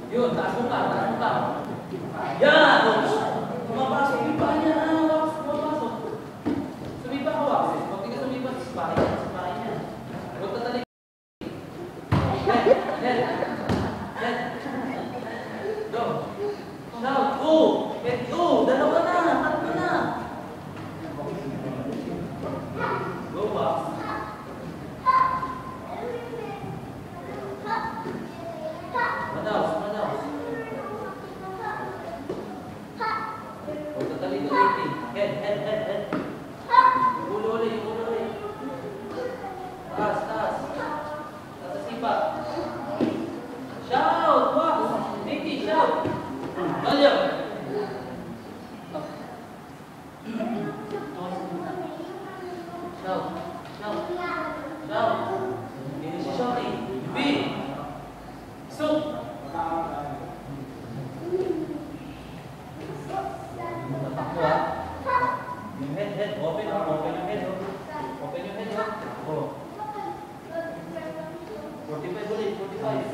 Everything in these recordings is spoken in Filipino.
Yun, taas mo ka, taas mo ka. Yan! Pumapasok yung paa niya. Pumapasok. Sumipa ka, Wax. Huwag di ka sumipa. Sipahin niya. Huwag tatalik. Head. Go. Shout. Go. Head. Go. Dalawa na. Tatlo na. Go, Wax. Madaos. Huwag tatalik. Head. Ulo ulit. Taas. Taas sa sipa. Shout! Wax! Nikki, shout! Galyo! Shout! Hindi si shouting. B! Soup! Tatakbo ha? Yung head. Open yung head. Open yung head. Oh. 45 ulit. 45.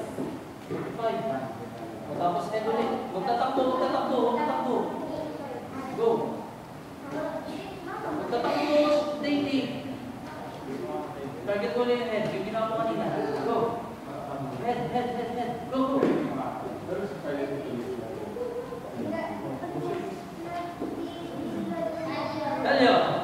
Tapos head ulit. Huwag tatakbo. Go. Huwag tatakbo. Daily. Target ulit yung head. Yung ginawa mo kanina. Go. Head. Go. Galyo.